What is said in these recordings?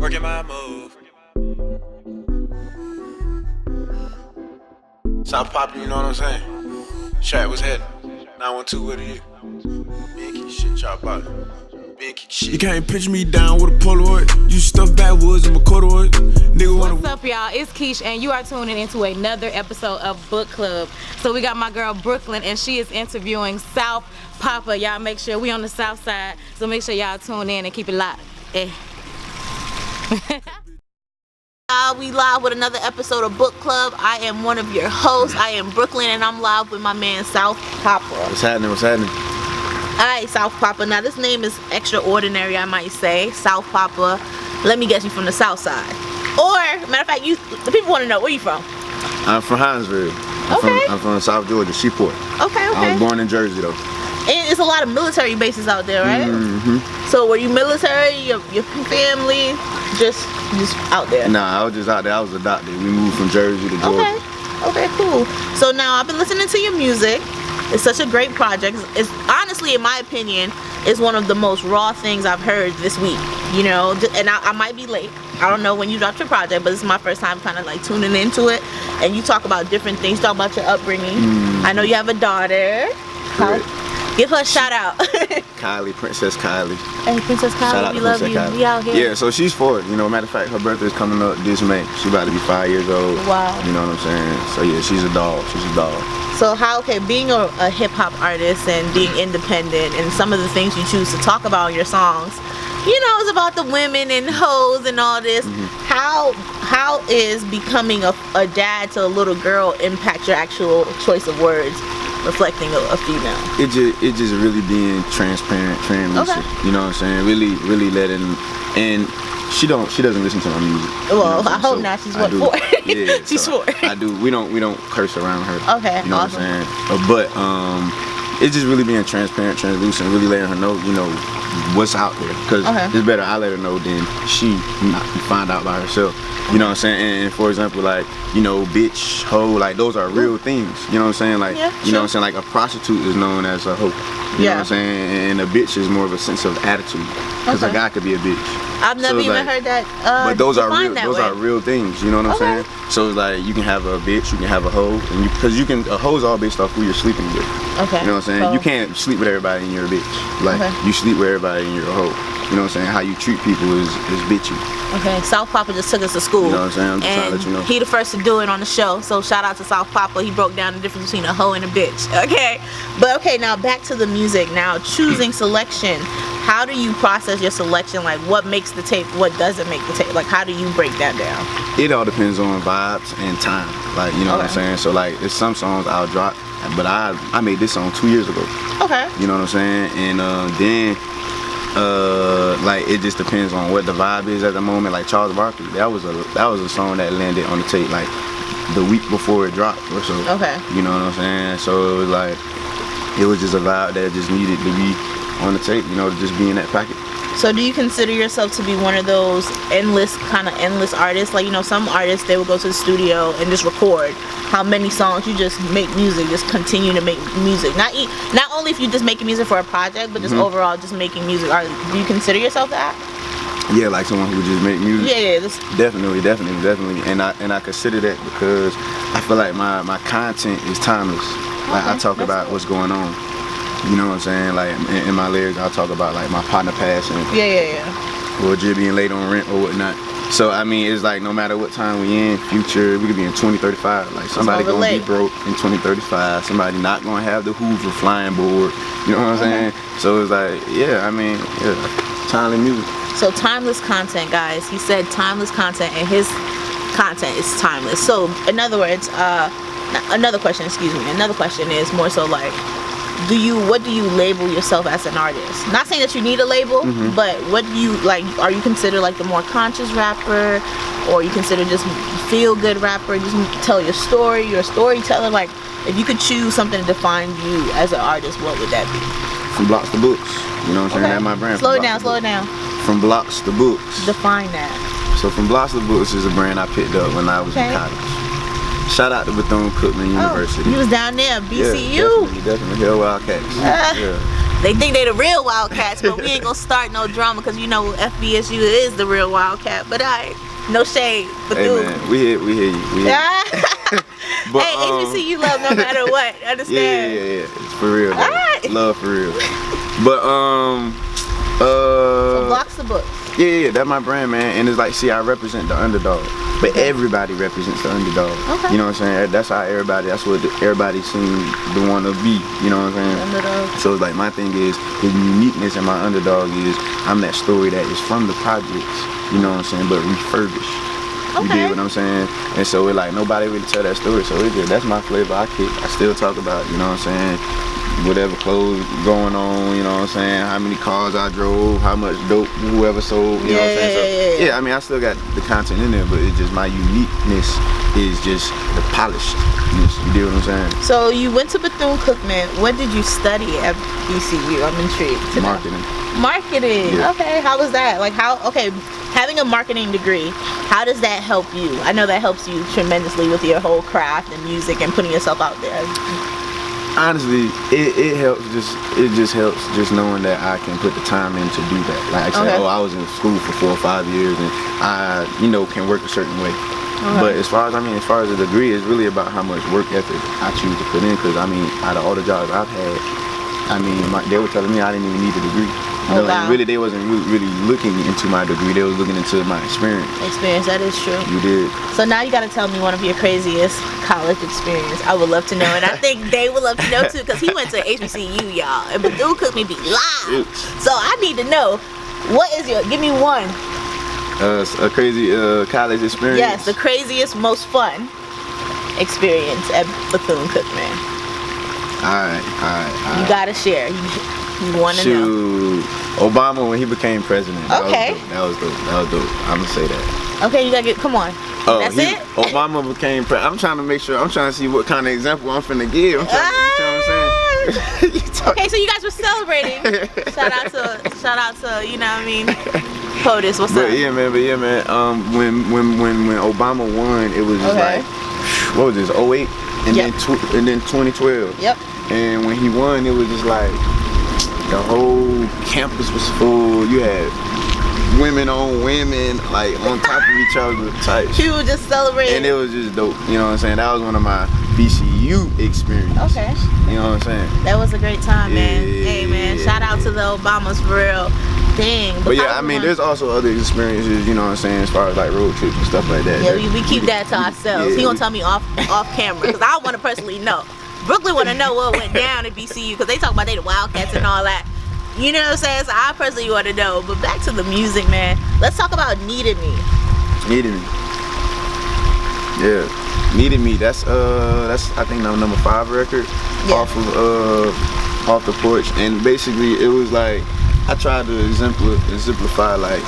Working my move. Souf Papa, you know what I'm saying? Chat was heading. 912, what are you? Big key shit, chop out. Big key shit. You can't picture me down with a Polaroid. You stuff backwoods in my corduroy. Nigga wanna. What's up, y'all? It's Keish, and you are tuning into another episode of Book Club. So we got my girl Brooklyn, and she is interviewing Souf Papa. Y'all make sure we on the south side, so make sure y'all tune in and keep it locked. We live with another episode of Book Club. I am one of your hosts. I am Brooklyn, and I'm live with my man Souf Papa. What's happening? What's happening? Alright, Souf Papa. Now this name is extraordinary, I might say. Souf Papa. Let me guess, you from the south side. Or, matter of fact, the people want to know, where you from? I'm from Hinesville. I'm from South Georgia, Seaport. Okay. I was born in Jersey though. And it's a lot of military bases out there, right? Mm-hmm. So were you military, your family, just out there? Nah, I was just out there. I was adopted. We moved from Jersey to Georgia. Okay, cool. So now I've been listening to your music. It's such a great project. It's honestly, in my opinion, is one of the most raw things I've heard this week. You know, and I might be late. I don't know when you dropped your project, but this is my first time kind of like tuning into it. And you talk about different things. Talk about your upbringing. I know you have a daughter. Give her a shout out. Kylie, Princess Kylie. Hey, Princess Kylie, Shout out we to love Princess you. Kylie. We out here. Yeah, so she's 4. You know, matter of fact, her birthday is coming up this May. She about to be 5 years old. Wow. You know what I'm saying? So yeah, she's a dog. She's a dog. So being a hip hop artist and being independent and some of the things you choose to talk about in your songs, you know, it's about the women and hoes and all this. How is becoming a dad to a little girl impact your actual choice of words? Reflecting a female. It just really being transparent, lucid. You know what I'm saying? Really letting, and she doesn't listen to my music. Well, you know I hope not. She's what, 4? Yeah, she's so 4. I do. We don't curse around her. Okay, you know awesome. what I'm saying? But it's just really being transparent, translucent, really letting her know, you know, what's out there. Because it's better I let her know than she find out by herself. You know what I'm saying? And for example, like, you know, bitch, hoe, like those are real things. You know what I'm saying? Like, you know what I'm saying? Like a prostitute is known as a hoe. You know what I'm saying? And a bitch is more of a sense of attitude. Because a guy could be a bitch. I've never even heard that. But those are real. Those are real things. You know what I'm saying? So it's like you can have a bitch, you can have a hoe, and because a hoe's all based off who you're sleeping with. Okay. You know what I'm saying? So, you can't sleep with everybody and you're a bitch. Like you sleep with everybody and you're a hoe. You know what I'm saying? How you treat people is bitchy. Okay, Souf Papa just took us to school. You know what I'm saying? I'm just trying to let you know. He the first to do it on the show. So shout out to Souf Papa. He broke down the difference between a hoe and a bitch. Okay. But okay, now back to the music. Now choosing selection. How do you process your selection? Like what makes the tape, what doesn't make the tape? Like how do you break that down? It all depends on vibes and time. Like, you know what I'm saying? So like there's some songs I'll drop, but I made this song 2 years ago. Okay. You know what I'm saying? And then like it just depends on what the vibe is at the moment. Like Charles Barkley, that was a song that landed on the tape like the week before it dropped or so. Okay. You know what I'm saying? So it was like it was just a vibe that just needed to be on the tape, you know, to just be in that packet. So do you consider yourself to be one of those endless artists? Like, you know, some artists, they will go to the studio and just record how many songs. You just make music, just continue to make music. Not only if you're just making music for a project, but just overall just making music. Do you consider yourself that? Yeah, like someone who would just make music. Yeah. Definitely. And I consider that because I feel like my content is timeless. Like I talk about what's going on. You know what I'm saying? Like in my lyrics, I'll talk about like my partner passing. Or just being late on rent or whatnot. So I mean, it's like no matter what time we in, future, we could be in 2035. Like somebody gonna be broke in 2035. Somebody not gonna have the Hoover flying board. You know what I'm saying? So it's like, timely music. So timeless content, guys. He said timeless content, and his content is timeless. So in other words, another question is more so like, what do you label yourself as an artist? Not saying that you need a label, but what do you like? Are you considered like the more conscious rapper, or you consider just feel good rapper? Just tell your story, you're a storyteller. Like, if you could choose something to define you as an artist, what would that be? From blocks to books. You know what I'm saying? That's my brand. Slow it down. From blocks to books. Define that. So from blocks to books is a brand I picked up when I was in college. Shout out to Bethune-Cookman University. You was down there, BCU. Yeah, definitely. Hell Wildcats. They think they the real Wildcats, but we ain't gonna start no drama because you know FBSU is the real Wildcat. But no shade, but Hey dude. man, we hear you. We hear you. But, hey, HBCU love no matter what. Understand? Yeah. It's for real. Though. Alright. Love for real. But So Blocks the Book. Yeah, that's my brand, man. And it's like, see, I represent the underdog, but everybody represents the underdog. Okay. You know what I'm saying? That's how that's what everybody seems to want to be. You know what I'm saying? Underdog. So it's like, my thing is, the uniqueness in my underdog is, I'm that story that is from the projects, you know what I'm saying, but refurbished. You Okay. get what I'm saying? And so it's like, nobody really tell that story, so it's just, that's my flavor. I still talk about, you know what I'm saying, whatever clothes going on, you know what I'm saying, how many cars I drove, how much dope whoever sold, you know what I'm saying? So, yeah, I mean, I still got the content in there, but it's just my uniqueness is just the polishedness, you get what I'm saying? So you went to Bethune-Cookman. What did you study at BCU? I'm intrigued to know. Marketing. Marketing. Yeah. Okay, how was that? Like having a marketing degree, how does that help you? I know that helps you tremendously with your whole craft and music and putting yourself out there. Honestly, it helps. It just helps just knowing that I can put the time in to do that. Like I said, I was in school for 4 or 5 years, and I, can work a certain way. But as far as the degree, it's really about how much work ethic I choose to put in. Because out of all the jobs I've had, they were telling me I didn't even need a degree. You know, and really, they wasn't really looking into my degree. They was looking into my experience. That is true. You did. So now you got to tell me one of your craziest college experience. I would love to know, and I think they would love to know too, because he went to HBCU, y'all, and Bethune-Cookman be live. So I need to know, give me one. A crazy college experience. Yes, the craziest, most fun experience at Bethune-Cookman. All right. You gotta share. You want to know. Obama when he became president. That was dope. I'm gonna say that. Okay, you gotta come on. That's it? Obama became president. I'm trying to make sure. I'm trying to see what kind of example I'm finna give. I'm trying you know what I'm saying? Okay, so you guys were celebrating. shout out to you know what I mean. POTUS, what's up? Yeah, man. When Obama won, it was just like, what was this? 08 and then 2012. Yep. And when he won, it was just like, the whole campus was full. You had women on women, like on top of each other type. People just celebrating. And it was just dope. You know what I'm saying? That was one of my BCU experiences. Okay. You know what I'm saying? That was a great time, man. Yeah, Hey, man. Shout out to the Obamas for real. Dang. But yeah, there's also other experiences, you know what I'm saying, as far as like road trips and stuff like that. Yeah, we keep that to ourselves. Yeah, he gonna tell me off camera, because I want to personally know. Brooklyn want to know what went down at BCU, because they talk about they the Wildcats and all that. You know what I'm saying? So I personally want to know. But back to the music, man. Let's talk about Needed Me. Needed Me. Yeah. Needed Me. That's I think the number 5 record off the porch. And basically it was like, I tried to exemplify like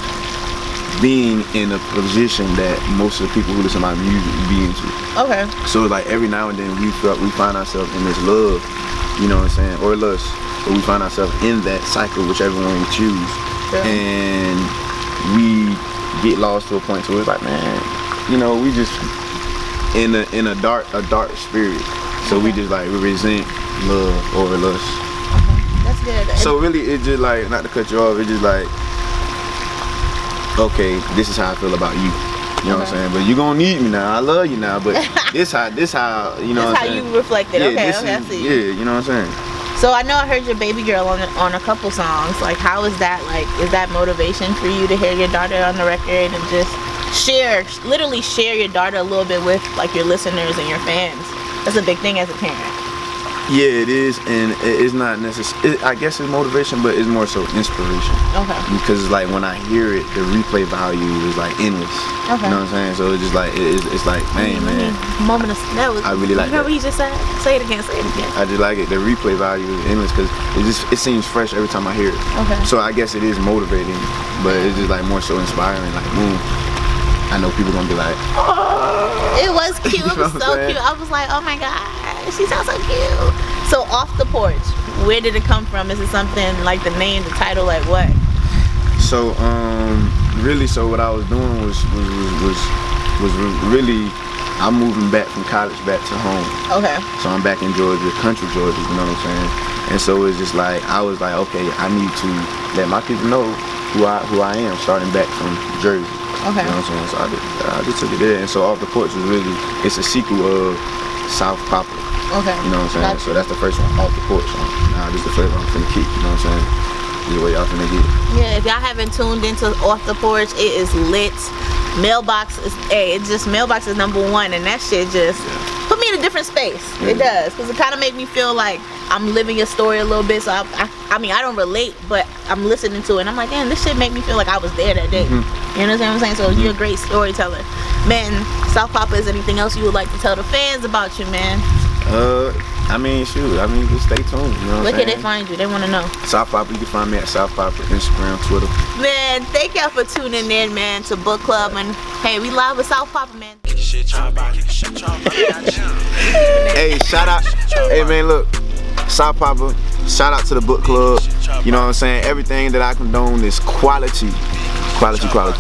being in a position that most of the people who listen to my music be into. Okay. So like every now and then we find ourselves in this love, you know what I'm saying, or lust, but we find ourselves in that cycle, whichever one we choose, and we get lost to a point where it's like, man, we just in a dark spirit. So we just like we resent love over lust. That's good. So really, it's just like, not to cut you off, it's just like, okay, this is how I feel about you. You know what I'm saying? But you gonna need me now. I love you now, but this how you know. This how you reflect it. Yeah, I see. Yeah, you know what I'm saying? So I know I heard your baby girl on a couple songs. Like, how is that? Like, is that motivation for you to hear your daughter on the record and just literally share your daughter a little bit with like your listeners and your fans? That's a big thing as a parent. Yeah, it is, and it's not necessarily. I guess it's motivation, but it's more so inspiration. Okay. Because like when I hear it, the replay value is like endless. Okay. You know what I'm saying? So it's just like it's like, man. Moment of I really like you that. What you just said? Say it again. I just like it. The replay value is endless because it seems fresh every time I hear it. Okay. So I guess it is motivating, but it's just like more so inspiring. Like, I know people gonna be like, oh. It was cute. It was so cute. I was like, oh my god, she sounds so cute. So Off the Porch, where did it come from? Is it something like the name, the title, like what? So really, so what I was doing was really, I'm moving back from college back to home. Okay. So I'm back in Georgia, country Georgia, you know what I'm saying? And so it's just like, I was like, okay, I need to let my people know who I am, starting back from Jersey. Okay. You know what I'm saying? So I just took it there. And so Off the Porch was really, it's a sequel of Souf Papa. Okay. You know what I'm saying? Gotcha. So that's the first one, Off the Porch. Now this is the first one I'm finna keep, you know what I'm saying? This is what y'all finna get. Yeah, if y'all haven't tuned into Off the Porch, it is lit. Mailbox is, it's just Mailbox is #1, and that shit just put me in a different space. It does, because it kind of made me feel like I'm living your story a little bit. So I mean, I don't relate, but I'm listening to it, and I'm like, damn, this shit make me feel like I was there that day. You know what I'm saying? So you're a great storyteller, man. Souf Papa, is anything else you would like to tell the fans about you, man? I mean, shoot, just stay tuned, you know what I'm saying? Where can they find you? They want to know. Souf Papa, you can find me at Souf Papa, Instagram, Twitter. Man, thank y'all for tuning in, man, to Book Club. And hey, we live with Souf Papa, man. Hey, shout out. Hey, man, look. Souf Papa, shout out to the book club. You know what I'm saying? Everything that I condone is quality. Quality, quality.